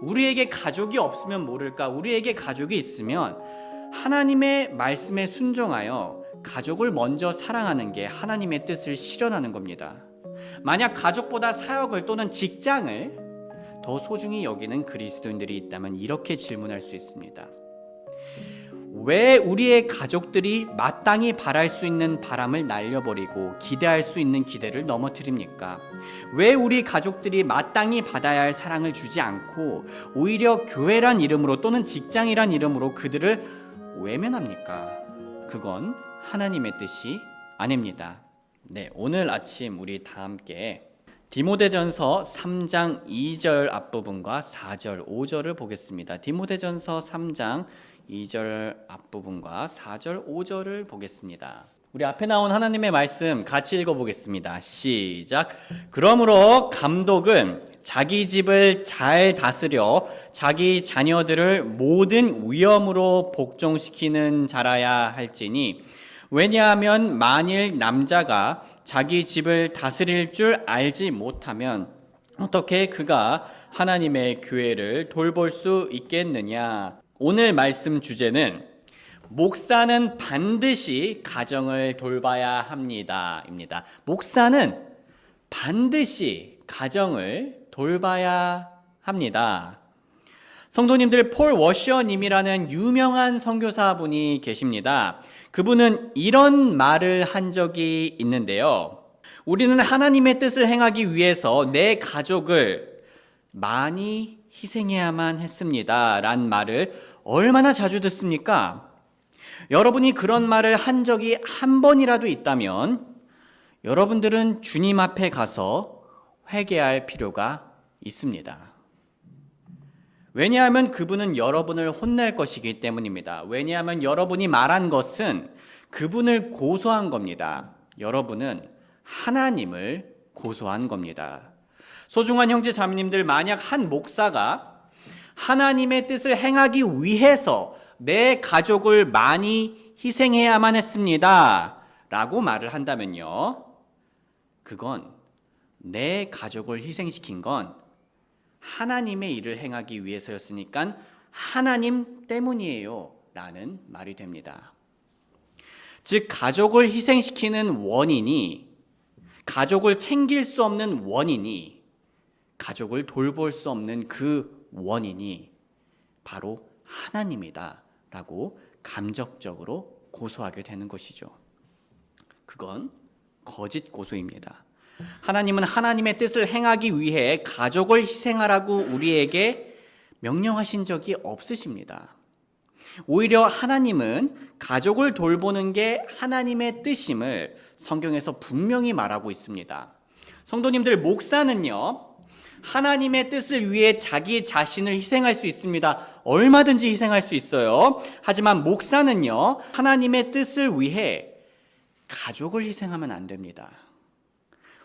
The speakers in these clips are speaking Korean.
우리에게 가족이 없으면 모를까? 우리에게 가족이 있으면 하나님의 말씀에 순종하여 가족을 먼저 사랑하는 게 하나님의 뜻을 실현하는 겁니다. 만약 가족보다 사역을 또는 직장을 더 소중히 여기는 그리스도인들이 있다면 이렇게 질문할 수 있습니다. 왜 우리의 가족들이 마땅히 바랄 수 있는 바람을 날려버리고 기대할 수 있는 기대를 넘어뜨립니까? 왜 우리 가족들이 마땅히 받아야 할 사랑을 주지 않고 오히려 교회란 이름으로 또는 직장이란 이름으로 그들을 외면합니까? 그건 하나님의 뜻이 아닙니다. 네, 오늘 아침 우리 다 함께 디모데전서 3장 2절 앞부분과 4절 5절을 보겠습니다. 디모데전서 3장 2절 앞부분과 4절 5절을 보겠습니다. 우리 앞에 나온 하나님의 말씀 같이 읽어보겠습니다. 시작. 그러므로 감독은 자기 집을 잘 다스려 자기 자녀들을 모든 위엄으로 복종시키는 자라야 할지니, 왜냐하면 만일 남자가 자기 집을 다스릴 줄 알지 못하면 어떻게 그가 하나님의 교회를 돌볼 수 있겠느냐. 오늘 말씀 주제는 목사는 반드시 가정을 돌봐야 합니다 입니다. 목사는 반드시 가정을 돌봐야 합니다. 성도님들, 폴 워셔님이라는 유명한 선교사분이 계십니다. 그분은 이런 말을 한 적이 있는데요. 우리는 하나님의 뜻을 행하기 위해서 내 가족을 많이 희생해야만 했습니다 란 말을 얼마나 자주 듣습니까? 여러분이 그런 말을 한 적이 한 번이라도 있다면 여러분들은 주님 앞에 가서 회개할 필요가 있습니다. 왜냐하면 그분은 여러분을 혼낼 것이기 때문입니다. 왜냐하면 여러분이 말한 것은 그분을 고소한 겁니다. 여러분은 하나님을 고소한 겁니다. 소중한 형제 자매님들, 만약 한 목사가 하나님의 뜻을 행하기 위해서 내 가족을 많이 희생해야만 했습니다 라고 말을 한다면요, 그건 내 가족을 희생시킨 건 하나님의 일을 행하기 위해서였으니까 하나님 때문이에요 라는 말이 됩니다. 즉, 가족을 희생시키는 원인이, 가족을 챙길 수 없는 원인이, 가족을 돌볼 수 없는 그 원인이 바로 하나님이다 라고 감정적으로 고소하게 되는 것이죠. 그건 거짓 고소입니다. 하나님은 하나님의 뜻을 행하기 위해 가족을 희생하라고 우리에게 명령하신 적이 없으십니다. 오히려 하나님은 가족을 돌보는 게 하나님의 뜻임을 성경에서 분명히 말하고 있습니다. 성도님들, 목사는요, 하나님의 뜻을 위해 자기 자신을 희생할 수 있습니다. 얼마든지 희생할 수 있어요. 하지만 목사는요, 하나님의 뜻을 위해 가족을 희생하면 안 됩니다.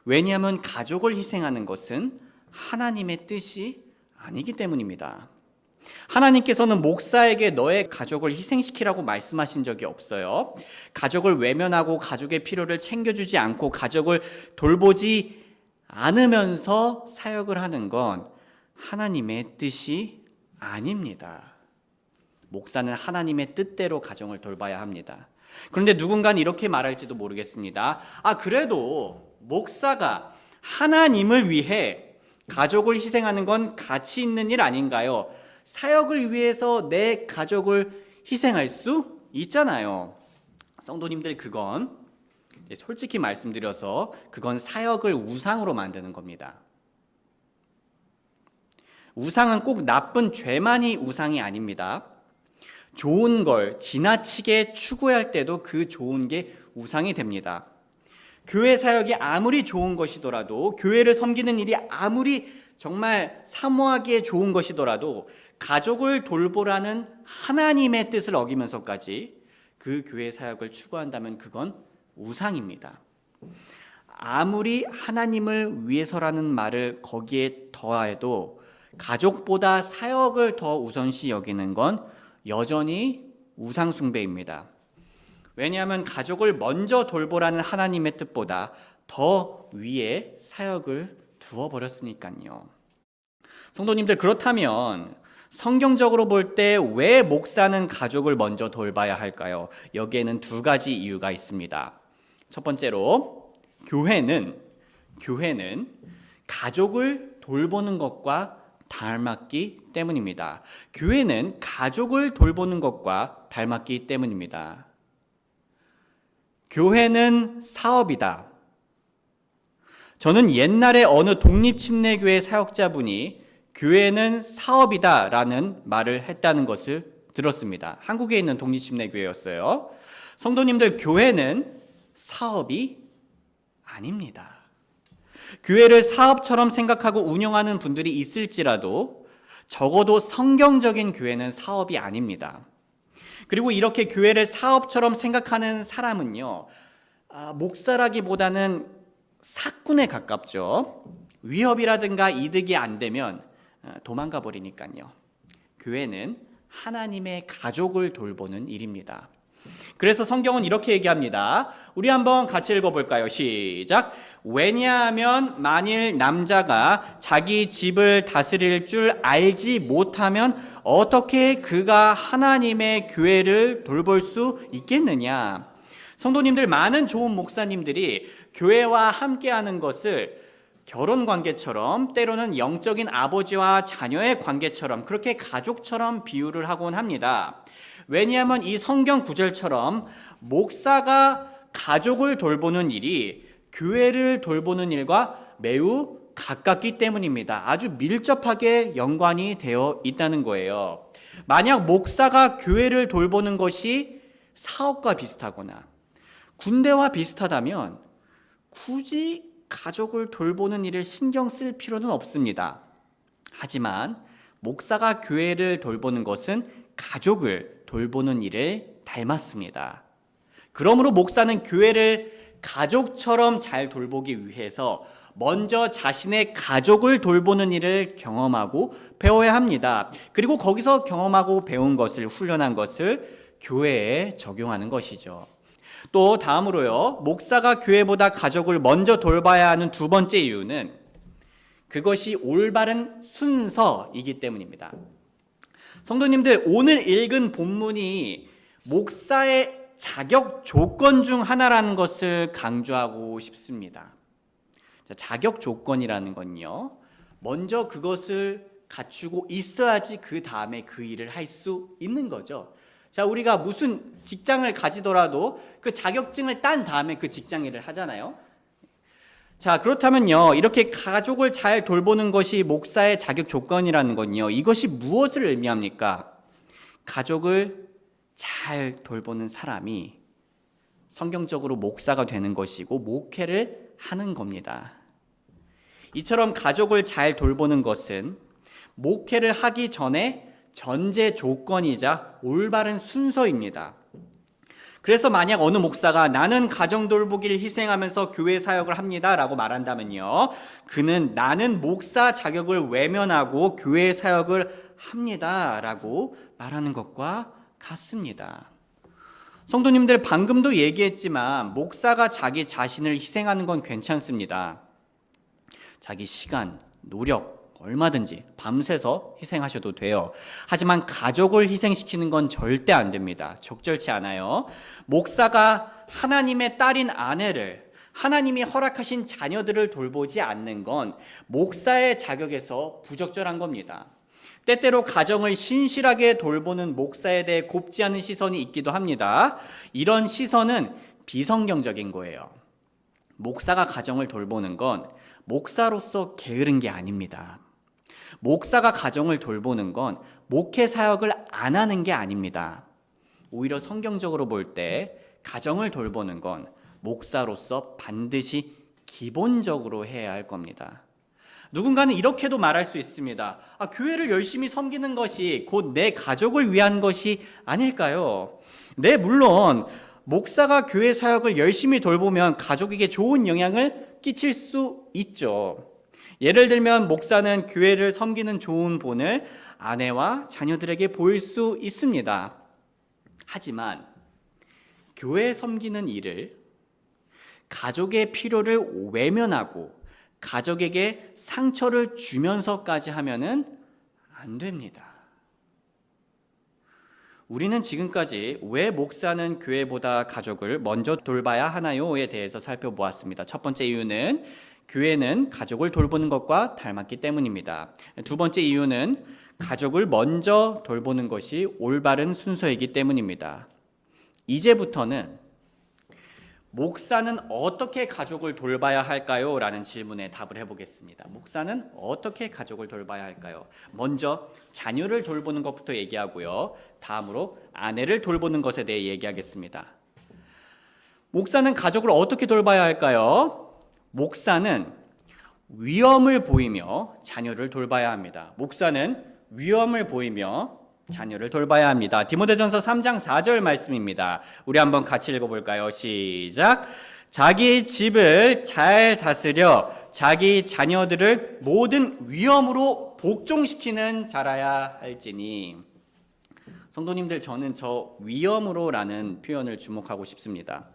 왜냐하면 가족을 희생하는 것은 하나님의 뜻이 아니기 때문입니다. 하나님께서는 목사에게 너의 가족을 희생시키라고 말씀하신 적이 없어요. 가족을 외면하고 가족의 필요를 챙겨주지 않고 가족을 돌보지 않으면서 사역을 하는 건 하나님의 뜻이 아닙니다. 목사는 하나님의 뜻대로 가정을 돌봐야 합니다. 그런데 누군가는 이렇게 말할지도 모르겠습니다. 그래도 목사가 하나님을 위해 가족을 희생하는 건 가치 있는 일 아닌가요? 사역을 위해서 내 가족을 희생할 수 있잖아요. 성도님들, 그건 솔직히 말씀드려서 그건 사역을 우상으로 만드는 겁니다. 우상은 꼭 나쁜 죄만이 우상이 아닙니다. 좋은 걸 지나치게 추구할 때도 그 좋은 게 우상이 됩니다. 교회 사역이 아무리 좋은 것이더라도, 교회를 섬기는 일이 아무리 정말 사모하기에 좋은 것이더라도 가족을 돌보라는 하나님의 뜻을 어기면서까지 그 교회 사역을 추구한다면 그건 우상입니다. 아무리 하나님을 위해서라는 말을 거기에 더해도 가족보다 사역을 더 우선시 여기는 건 여전히 우상 숭배입니다. 왜냐하면 가족을 먼저 돌보라는 하나님의 뜻보다 더 위에 사역을 두어버렸으니까요. 성도님들, 그렇다면 성경적으로 볼 때 왜 목사는 가족을 먼저 돌봐야 할까요? 여기에는 두 가지 이유가 있습니다. 첫 번째로, 교회는 가족을 돌보는 것과 닮았기 때문입니다. 교회는 가족을 돌보는 것과 닮았기 때문입니다. 교회는 사업이다. 저는 옛날에 어느 독립침례교회 사역자분이 교회는 사업이다 라는 말을 했다는 것을 들었습니다. 한국에 있는 독립침례교회였어요. 성도님들, 교회는 사업이 아닙니다. 교회를 사업처럼 생각하고 운영하는 분들이 있을지라도 적어도 성경적인 교회는 사업이 아닙니다. 그리고 이렇게 교회를 사업처럼 생각하는 사람은요, 목사라기보다는 사꾼에 가깝죠. 위협이라든가 이득이 안 되면 도망가 버리니까요. 교회는 하나님의 가족을 돌보는 일입니다. 그래서 성경은 이렇게 얘기합니다. 우리 한번 같이 읽어볼까요? 시작. 왜냐하면 만일 남자가 자기 집을 다스릴 줄 알지 못하면 어떻게 그가 하나님의 교회를 돌볼 수 있겠느냐. 성도님들, 많은 좋은 목사님들이 교회와 함께하는 것을 결혼 관계처럼, 때로는 영적인 아버지와 자녀의 관계처럼, 그렇게 가족처럼 비유를 하곤 합니다. 왜냐하면 이 성경 구절처럼 목사가 가족을 돌보는 일이 교회를 돌보는 일과 매우 가깝기 때문입니다. 아주 밀접하게 연관이 되어 있다는 거예요. 만약 목사가 교회를 돌보는 것이 사업과 비슷하거나 군대와 비슷하다면 굳이 가족을 돌보는 일을 신경 쓸 필요는 없습니다. 하지만 목사가 교회를 돌보는 것은 가족을 돌보는 일을 닮았습니다. 그러므로 목사는 교회를 가족처럼 잘 돌보기 위해서 먼저 자신의 가족을 돌보는 일을 경험하고 배워야 합니다. 그리고 거기서 경험하고 배운 것을, 훈련한 것을 교회에 적용하는 것이죠. 또 다음으로요, 목사가 교회보다 가족을 먼저 돌봐야 하는 두 번째 이유는 그것이 올바른 순서이기 때문입니다. 성도님들, 오늘 읽은 본문이 목사의 자격 조건 중 하나라는 것을 강조하고 싶습니다. 자격 조건이라는 건요, 먼저 그것을 갖추고 있어야지 그 다음에 그 일을 할 수 있는 거죠. 자, 우리가 무슨 직장을 가지더라도 그 자격증을 딴 다음에 그 직장 일을 하잖아요. 자, 그렇다면요, 이렇게 가족을 잘 돌보는 것이 목사의 자격 조건이라는 건요, 이것이 무엇을 의미합니까? 가족을 잘 돌보는 사람이 성경적으로 목사가 되는 것이고 목회를 하는 겁니다. 이처럼 가족을 잘 돌보는 것은 목회를 하기 전에 전제 조건이자 올바른 순서입니다. 그래서 만약 어느 목사가 나는 가정 돌보기를 희생하면서 교회 사역을 합니다 라고 말한다면요, 그는 나는 목사 자격을 외면하고 교회 사역을 합니다 라고 말하는 것과 같습니다. 성도님들, 방금도 얘기했지만 목사가 자기 자신을 희생하는 건 괜찮습니다. 자기 시간, 노력 얼마든지 밤새서 희생하셔도 돼요. 하지만 가족을 희생시키는 건 절대 안 됩니다. 적절치 않아요. 목사가 하나님의 딸인 아내를, 하나님이 허락하신 자녀들을 돌보지 않는 건 목사의 자격에서 부적절한 겁니다. 때때로 가정을 신실하게 돌보는 목사에 대해 곱지 않은 시선이 있기도 합니다. 이런 시선은 비성경적인 거예요. 목사가 가정을 돌보는 건 목사로서 게으른 게 아닙니다. 목사가 가정을 돌보는 건 목회 사역을 안 하는 게 아닙니다. 오히려 성경적으로 볼 때 가정을 돌보는 건 목사로서 반드시 기본적으로 해야 할 겁니다. 누군가는 이렇게도 말할 수 있습니다. 교회를 열심히 섬기는 것이 곧 내 가족을 위한 것이 아닐까요? 네, 물론 목사가 교회 사역을 열심히 돌보면 가족에게 좋은 영향을 끼칠 수 있죠. 예를 들면 목사는 교회를 섬기는 좋은 본을 아내와 자녀들에게 보일 수 있습니다. 하지만 교회 섬기는 일을 가족의 필요를 외면하고 가족에게 상처를 주면서까지 하면은 안 됩니다. 우리는 지금까지 왜 목사는 교회보다 가족을 먼저 돌봐야 하나요?에 대해서 살펴보았습니다. 첫 번째 이유는 교회는 가족을 돌보는 것과 닮았기 때문입니다. 두 번째 이유는 가족을 먼저 돌보는 것이 올바른 순서이기 때문입니다. 이제부터는 목사는 어떻게 가족을 돌봐야 할까요? 라는 질문에 답을 해보겠습니다. 목사는 어떻게 가족을 돌봐야 할까요? 먼저 자녀를 돌보는 것부터 얘기하고요. 다음으로 아내를 돌보는 것에 대해 얘기하겠습니다. 목사는 가족을 어떻게 돌봐야 할까요? 목사는 위험을 보이며 자녀를 돌봐야 합니다. 목사는 위험을 보이며 자녀를 돌봐야 합니다. 디모데전서 3장 4절 말씀입니다. 우리 한번 같이 읽어볼까요? 시작. 자기 집을 잘 다스려 자기 자녀들을 모든 위험으로 복종시키는 자라야 할지니. 성도님들, 저는 저 위험으로라는 표현을 주목하고 싶습니다.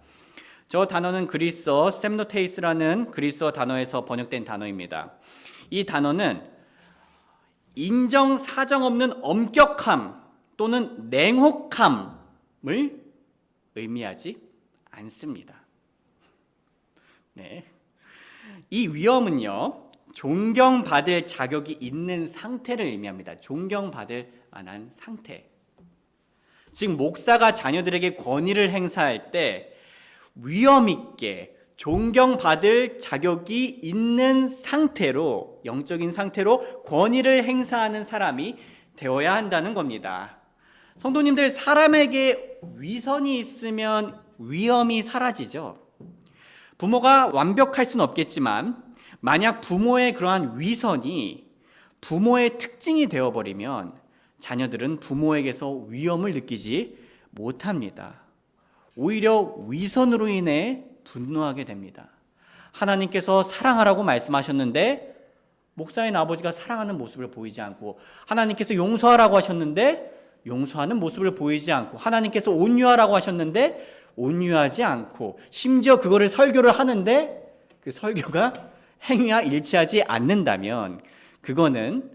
저 단어는 그리스어 셈노테이스라는 그리스어 단어에서 번역된 단어입니다. 이 단어는 인정 사정 없는 엄격함 또는 냉혹함을 의미하지 않습니다. 네. 이 위험은요, 존경받을 자격이 있는 상태를 의미합니다. 존경받을 만한 상태. 즉, 목사가 자녀들에게 권위를 행사할 때 위험 있게 존경받을 자격이 있는 상태로, 영적인 상태로 권위를 행사하는 사람이 되어야 한다는 겁니다. 성도님들, 사람에게 위선이 있으면 위험이 사라지죠. 부모가 완벽할 수는 없겠지만 만약 부모의 그러한 위선이 부모의 특징이 되어버리면 자녀들은 부모에게서 위험을 느끼지 못합니다. 오히려 위선으로 인해 분노하게 됩니다. 하나님께서 사랑하라고 말씀하셨는데 목사인 아버지가 사랑하는 모습을 보이지 않고, 하나님께서 용서하라고 하셨는데 용서하는 모습을 보이지 않고, 하나님께서 온유하라고 하셨는데 온유하지 않고, 심지어 그거를 설교를 하는데 그 설교가 행위와 일치하지 않는다면 그거는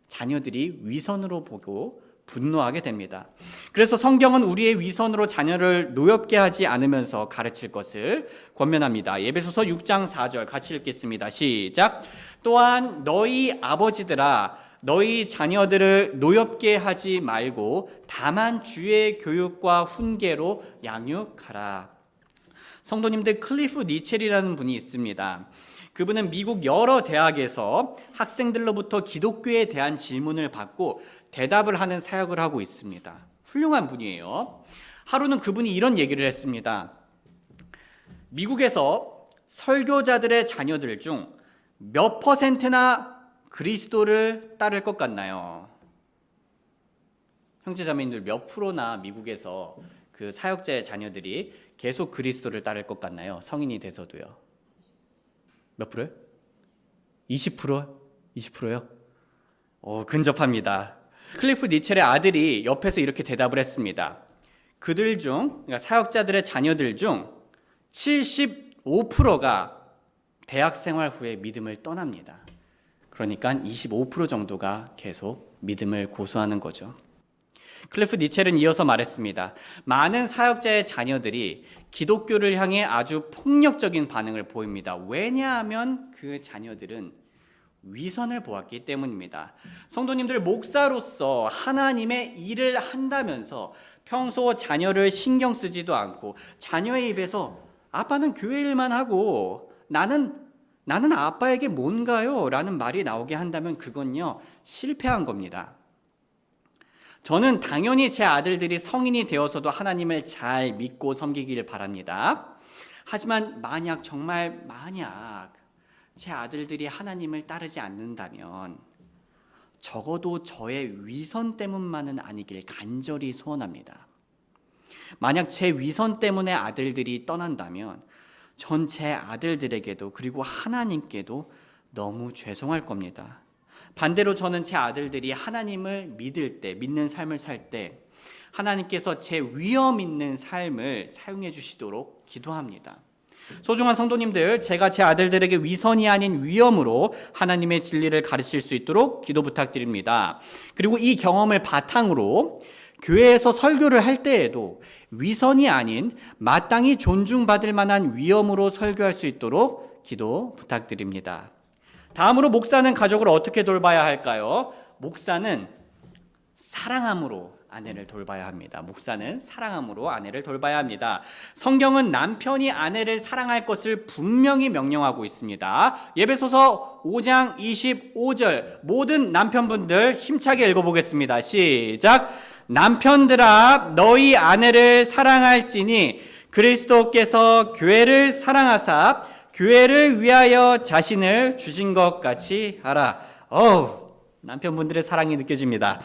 자녀들이 위선으로 보고 분노하게 됩니다. 그래서 성경은 우리의 위선으로 자녀를 노엽게 하지 않으면서 가르칠 것을 권면합니다. 에베소서 6장 4절 같이 읽겠습니다. 시작. 또한 너희 아버지들아 너희 자녀들을 노엽게 하지 말고 다만 주의 교육과 훈계로 양육하라. 성도님들, 클리프 니첼이라는 분이 있습니다. 그분은 미국 여러 대학에서 학생들로부터 기독교에 대한 질문을 받고 대답을 하는 사역을 하고 있습니다. 훌륭한 분이에요. 하루는 그분이 이런 얘기를 했습니다. 미국에서 설교자들의 자녀들 중 몇 퍼센트나 그리스도를 따를 것 같나요? 형제자매님들, 몇 프로나 미국에서 그 사역자의 자녀들이 계속 그리스도를 따를 것 같나요? 성인이 돼서도요. 몇 프로요? 20%? 20%요? 근접합니다. 클리프 니첼의 아들이 옆에서 이렇게 대답을 했습니다. 그들 중, 그러니까 사역자들의 자녀들 중 75%가 대학 생활 후에 믿음을 떠납니다. 그러니까 25% 정도가 계속 믿음을 고수하는 거죠. 클리프 니첼은 이어서 말했습니다. 많은 사역자의 자녀들이 기독교를 향해 아주 폭력적인 반응을 보입니다. 왜냐하면 그 자녀들은 위선을 보았기 때문입니다. 성도님들, 목사로서 하나님의 일을 한다면서 평소 자녀를 신경 쓰지도 않고 자녀의 입에서 아빠는 교회 일만 하고 나는 아빠에게 뭔가요? 라는 말이 나오게 한다면 그건요, 실패한 겁니다. 저는 당연히 제 아들들이 성인이 되어서도 하나님을 잘 믿고 섬기기를 바랍니다. 하지만 만약 제 아들들이 하나님을 따르지 않는다면 적어도 저의 위선 때문만은 아니길 간절히 소원합니다. 만약 제 위선 때문에 아들들이 떠난다면 전 제 아들들에게도 그리고 하나님께도 너무 죄송할 겁니다. 반대로 저는 제 아들들이 하나님을 믿는 삶을 살 때 하나님께서 제 위험 있는 삶을 사용해 주시도록 기도합니다. 소중한 성도님들, 제가 제 아들들에게 위선이 아닌 위엄으로 하나님의 진리를 가르칠 수 있도록 기도 부탁드립니다. 그리고 이 경험을 바탕으로 교회에서 설교를 할 때에도 위선이 아닌 마땅히 존중받을 만한 위엄으로 설교할 수 있도록 기도 부탁드립니다. 다음으로 목사는 가족을 어떻게 돌봐야 할까요? 목사는 사랑함으로 아내를 돌봐야 합니다. 목사는 사랑함으로 아내를 돌봐야 합니다. 성경은 남편이 아내를 사랑할 것을 분명히 명령하고 있습니다. 예배소서 5장 25절 모든 남편분들 힘차게 읽어보겠습니다. 시작. 남편들아 너희 아내를 사랑할지니 그리스도께서 교회를 사랑하사 교회를 위하여 자신을 주신 것 같이 하라. 남편분들의 사랑이 느껴집니다.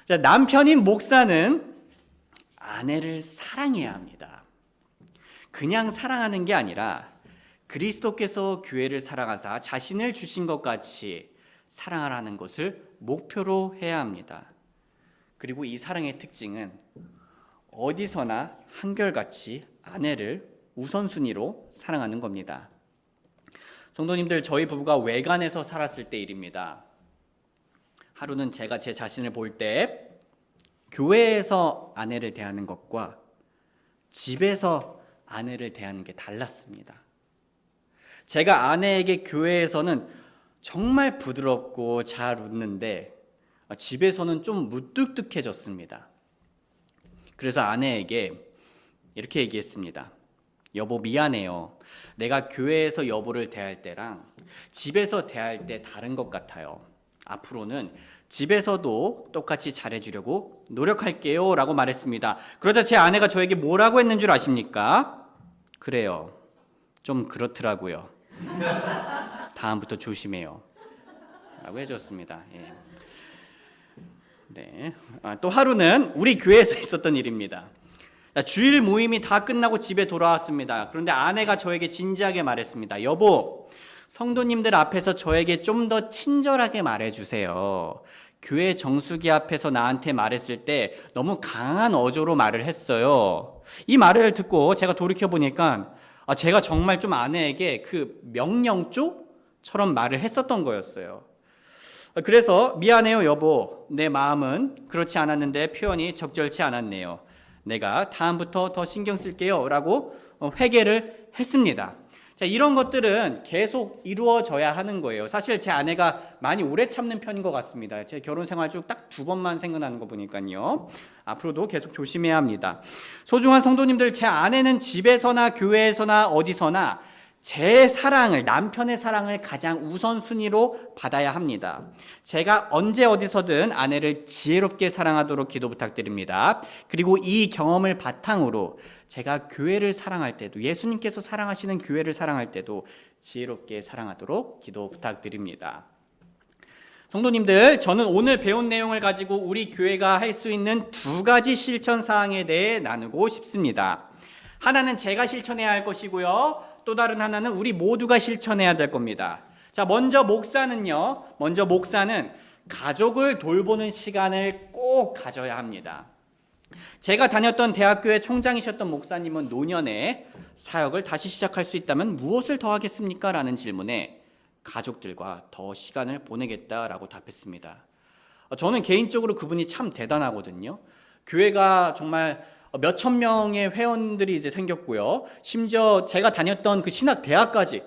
자, 남편인 목사는 아내를 사랑해야 합니다. 그냥 사랑하는 게 아니라 그리스도께서 교회를 사랑하사 자신을 주신 것 같이 사랑하라는 것을 목표로 해야 합니다. 그리고 이 사랑의 특징은 어디서나 한결같이 아내를 우선순위로 사랑하는 겁니다. 성도님들, 저희 부부가 외간에서 살았을 때 일입니다. 하루는 제가 제 자신을 볼 때 교회에서 아내를 대하는 것과 집에서 아내를 대하는 게 달랐습니다. 제가 아내에게 교회에서는 정말 부드럽고 잘 웃는데 집에서는 좀 무뚝뚝해졌습니다. 그래서 아내에게 이렇게 얘기했습니다. 여보, 미안해요. 내가 교회에서 여보를 대할 때랑 집에서 대할 때 다른 것 같아요. 앞으로는 집에서도 똑같이 잘해주려고 노력할게요 라고 말했습니다. 그러자 제 아내가 저에게 뭐라고 했는 줄 아십니까? 그래요, 좀 그렇더라고요. 다음부터 조심해요 라고 해줬습니다. 네. 또 하루는 우리 교회에서 있었던 일입니다. 주일 모임이 다 끝나고 집에 돌아왔습니다. 그런데 아내가 저에게 진지하게 말했습니다. 여보, 성도님들 앞에서 저에게 좀 더 친절하게 말해주세요. 교회 정수기 앞에서 나한테 말했을 때 너무 강한 어조로 말을 했어요. 이 말을 듣고 제가 돌이켜보니까 제가 정말 좀 아내에게 그 명령조처럼 말을 했었던 거였어요. 그래서 미안해요 여보, 내 마음은 그렇지 않았는데 표현이 적절치 않았네요. 내가 다음부터 더 신경 쓸게요 라고 회개를 했습니다. 자, 이런 것들은 계속 이루어져야 하는 거예요. 사실 제 아내가 많이 오래 참는 편인 것 같습니다. 제 결혼 생활 중 딱 2번만 생각나는 거 보니까요. 앞으로도 계속 조심해야 합니다. 소중한 성도님들, 제 아내는 집에서나 교회에서나 어디서나 제 사랑을, 남편의 사랑을 가장 우선순위로 받아야 합니다. 제가 언제 어디서든 아내를 지혜롭게 사랑하도록 기도 부탁드립니다. 그리고 이 경험을 바탕으로 제가 교회를 사랑할 때도, 예수님께서 사랑하시는 교회를 사랑할 때도 지혜롭게 사랑하도록 기도 부탁드립니다. 성도님들, 저는 오늘 배운 내용을 가지고 우리 교회가 할 수 있는 2가지 실천 사항에 대해 나누고 싶습니다. 하나는 제가 실천해야 할 것이고요. 또 다른 하나는 우리 모두가 실천해야 될 겁니다. 자, 먼저 목사는 가족을 돌보는 시간을 꼭 가져야 합니다. 제가 다녔던 대학교의 총장이셨던 목사님은 노년에 사역을 다시 시작할 수 있다면 무엇을 더 하겠습니까? 라는 질문에 가족들과 더 시간을 보내겠다라고 답했습니다. 저는 개인적으로 그분이 참 대단하거든요. 교회가 정말 몇천 명의 회원들이 이제 생겼고요. 심지어 제가 다녔던 그 신학대학까지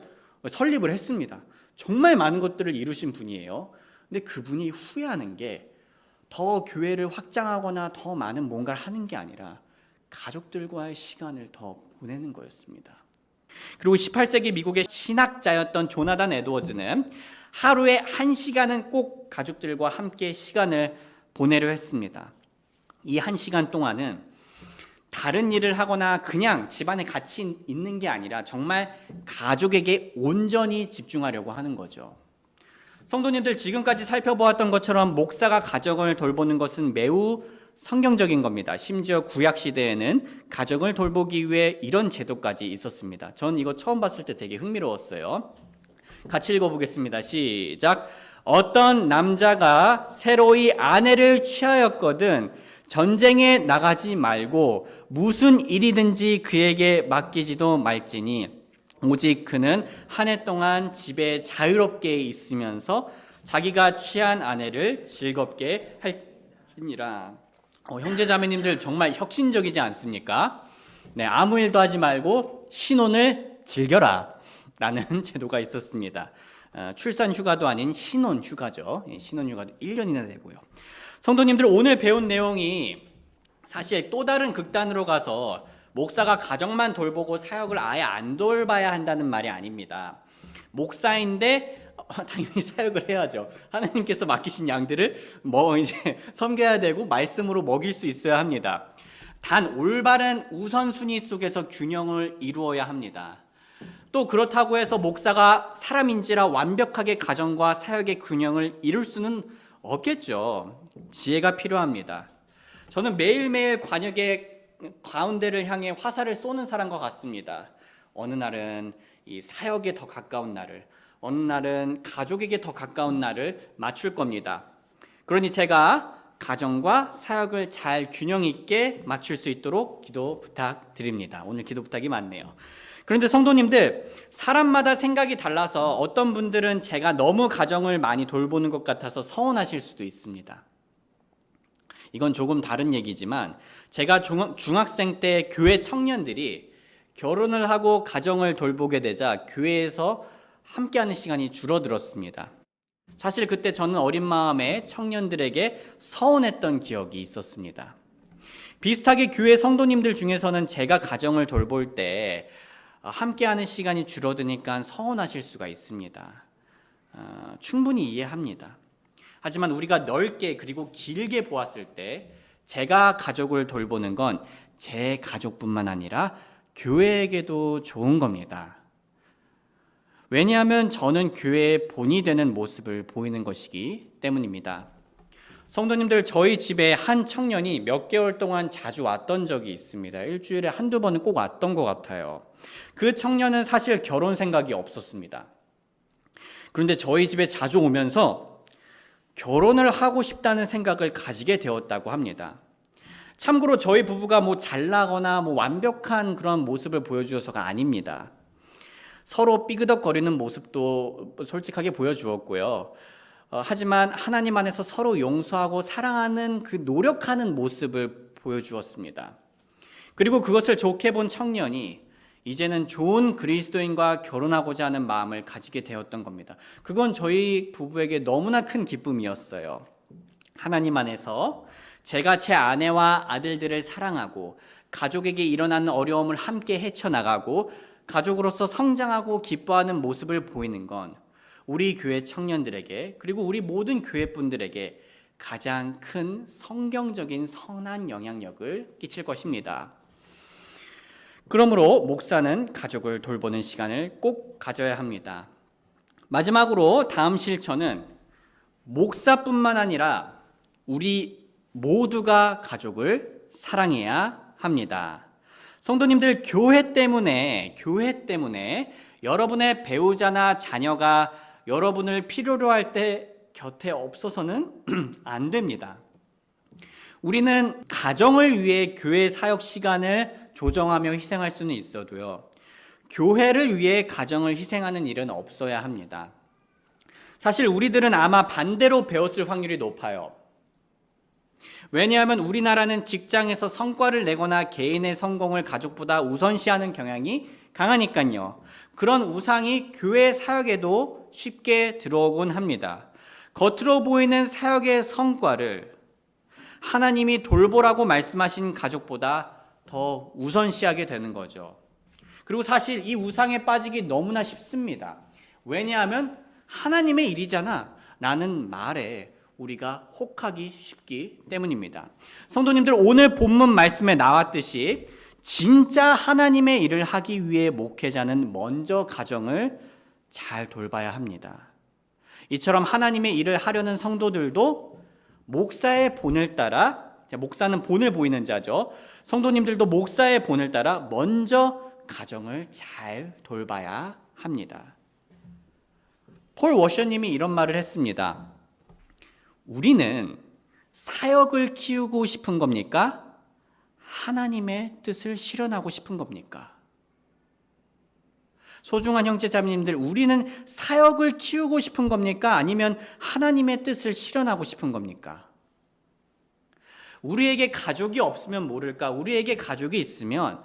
설립을 했습니다. 정말 많은 것들을 이루신 분이에요. 근데 그분이 후회하는 게 더 교회를 확장하거나 더 많은 뭔가를 하는 게 아니라 가족들과의 시간을 더 보내는 거였습니다. 그리고 18세기 미국의 신학자였던 조나단 에드워즈는 하루에 1시간은 꼭 가족들과 함께 시간을 보내려 했습니다. 이 1시간 동안은 다른 일을 하거나 그냥 집안에 같이 있는 게 아니라 정말 가족에게 온전히 집중하려고 하는 거죠. 성도님들, 지금까지 살펴보았던 것처럼 목사가 가정을 돌보는 것은 매우 성경적인 겁니다. 심지어 구약 시대에는 가정을 돌보기 위해 이런 제도까지 있었습니다. 전 이거 처음 봤을 때 되게 흥미로웠어요. 같이 읽어보겠습니다. 시작. 어떤 남자가 새로이 아내를 취하였거든 전쟁에 나가지 말고 무슨 일이든지 그에게 맡기지도 말지니 오직 그는 한 해 동안 집에 자유롭게 있으면서 자기가 취한 아내를 즐겁게 할지니라. 형제 자매님들 정말 혁신적이지 않습니까? 네, 아무 일도 하지 말고 신혼을 즐겨라 라는 제도가 있었습니다. 출산 휴가도 아닌 신혼 휴가죠. 신혼 휴가도 1년이나 되고요. 성도님들, 오늘 배운 내용이 사실 또 다른 극단으로 가서 목사가 가정만 돌보고 사역을 아예 안 돌봐야 한다는 말이 아닙니다. 목사인데 당연히 사역을 해야죠. 하나님께서 맡기신 양들을 이제 섬겨야 되고 말씀으로 먹일 수 있어야 합니다. 단 올바른 우선순위 속에서 균형을 이루어야 합니다. 또 그렇다고 해서 목사가 사람인지라 완벽하게 가정과 사역의 균형을 이룰 수는 없겠죠. 지혜가 필요합니다. 저는 매일매일 관역의 가운데를 향해 화살을 쏘는 사람과 같습니다. 어느 날은 이 사역에 더 가까운 날을, 어느 날은 가족에게 더 가까운 날을 맞출 겁니다. 그러니 제가 가정과 사역을 잘 균형 있게 맞출 수 있도록 기도 부탁드립니다. 오늘 기도 부탁이 많네요. 그런데 성도님들, 사람마다 생각이 달라서 어떤 분들은 제가 너무 가정을 많이 돌보는 것 같아서 서운하실 수도 있습니다. 이건 조금 다른 얘기지만 제가 중학생 때 교회 청년들이 결혼을 하고 가정을 돌보게 되자 교회에서 함께하는 시간이 줄어들었습니다. 사실 그때 저는 어린 마음에 청년들에게 서운했던 기억이 있었습니다. 비슷하게 교회 성도님들 중에서는 제가 가정을 돌볼 때 함께하는 시간이 줄어드니까 서운하실 수가 있습니다. 충분히 이해합니다. 하지만 우리가 넓게 그리고 길게 보았을 때 제가 가족을 돌보는 건 제 가족뿐만 아니라 교회에게도 좋은 겁니다. 왜냐하면 저는 교회의 본이 되는 모습을 보이는 것이기 때문입니다. 성도님들, 저희 집에 한 청년이 몇 개월 동안 자주 왔던 적이 있습니다. 일주일에 한두 번은 꼭 왔던 것 같아요. 그 청년은 사실 결혼 생각이 없었습니다. 그런데 저희 집에 자주 오면서 결혼을 하고 싶다는 생각을 가지게 되었다고 합니다. 참고로 저희 부부가 잘나거나 완벽한 그런 모습을 보여주어서가 아닙니다. 서로 삐그덕거리는 모습도 솔직하게 보여주었고요. 하지만 하나님 안에서 서로 용서하고 사랑하는 그 노력하는 모습을 보여주었습니다. 그리고 그것을 좋게 본 청년이 이제는 좋은 그리스도인과 결혼하고자 하는 마음을 가지게 되었던 겁니다. 그건 저희 부부에게 너무나 큰 기쁨이었어요. 하나님 안에서 제가 제 아내와 아들들을 사랑하고 가족에게 일어나는 어려움을 함께 헤쳐나가고 가족으로서 성장하고 기뻐하는 모습을 보이는 건 우리 교회 청년들에게 그리고 우리 모든 교회 분들에게 가장 큰 성경적인 선한 영향력을 끼칠 것입니다. 그러므로 목사는 가족을 돌보는 시간을 꼭 가져야 합니다. 마지막으로 다음 실천은 목사뿐만 아니라 우리 모두가 가족을 사랑해야 합니다. 성도님들, 교회 때문에 여러분의 배우자나 자녀가 여러분을 필요로 할 때 곁에 없어서는 안 됩니다. 우리는 가정을 위해 교회 사역 시간을 조정하며 희생할 수는 있어도요, 교회를 위해 가정을 희생하는 일은 없어야 합니다. 사실 우리들은 아마 반대로 배웠을 확률이 높아요. 왜냐하면 우리나라는 직장에서 성과를 내거나 개인의 성공을 가족보다 우선시하는 경향이 강하니까요. 그런 우상이 교회 사역에도 쉽게 들어오곤 합니다. 겉으로 보이는 사역의 성과를 하나님이 돌보라고 말씀하신 가족보다 더 우선시하게 되는 거죠. 그리고 사실 이 우상에 빠지기 너무나 쉽습니다. 왜냐하면 하나님의 일이잖아 라는 말에 우리가 혹하기 쉽기 때문입니다. 성도님들, 오늘 본문 말씀에 나왔듯이 진짜 하나님의 일을 하기 위해 목회자는 먼저 가정을 잘 돌봐야 합니다. 이처럼 하나님의 일을 하려는 성도들도 목사의 본을 따라, 목사는 본을 보이는 자죠. 성도님들도 목사의 본을 따라 먼저 가정을 잘 돌봐야 합니다. 폴 워셔님이 이런 말을 했습니다. 우리는 사역을 키우고 싶은 겁니까? 하나님의 뜻을 실현하고 싶은 겁니까? 소중한 형제자매님들, 우리는 사역을 키우고 싶은 겁니까? 아니면 하나님의 뜻을 실현하고 싶은 겁니까? 우리에게 가족이 없으면 모를까? 우리에게 가족이 있으면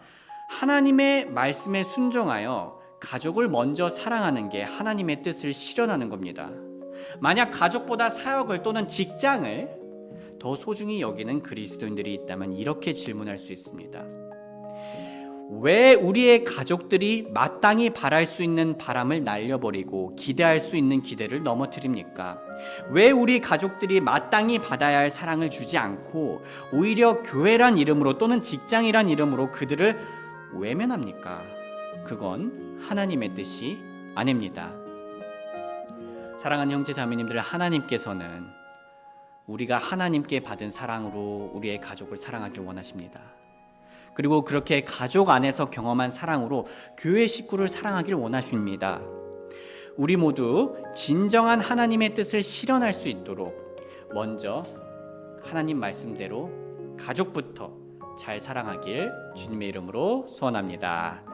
하나님의 말씀에 순종하여 가족을 먼저 사랑하는 게 하나님의 뜻을 실현하는 겁니다. 만약 가족보다 사역을 또는 직장을 더 소중히 여기는 그리스도인들이 있다면 이렇게 질문할 수 있습니다. 왜 우리의 가족들이 마땅히 바랄 수 있는 바람을 날려버리고 기대할 수 있는 기대를 넘어뜨립니까? 왜 우리 가족들이 마땅히 받아야 할 사랑을 주지 않고 오히려 교회란 이름으로 또는 직장이란 이름으로 그들을 외면합니까? 그건 하나님의 뜻이 아닙니다. 사랑하는 형제 자매님들, 하나님께서는 우리가 하나님께 받은 사랑으로 우리의 가족을 사랑하길 원하십니다. 그리고 그렇게 가족 안에서 경험한 사랑으로 교회 식구를 사랑하길 원하십니다. 우리 모두 진정한 하나님의 뜻을 실현할 수 있도록 먼저 하나님 말씀대로 가족부터 잘 사랑하길 주님의 이름으로 소원합니다.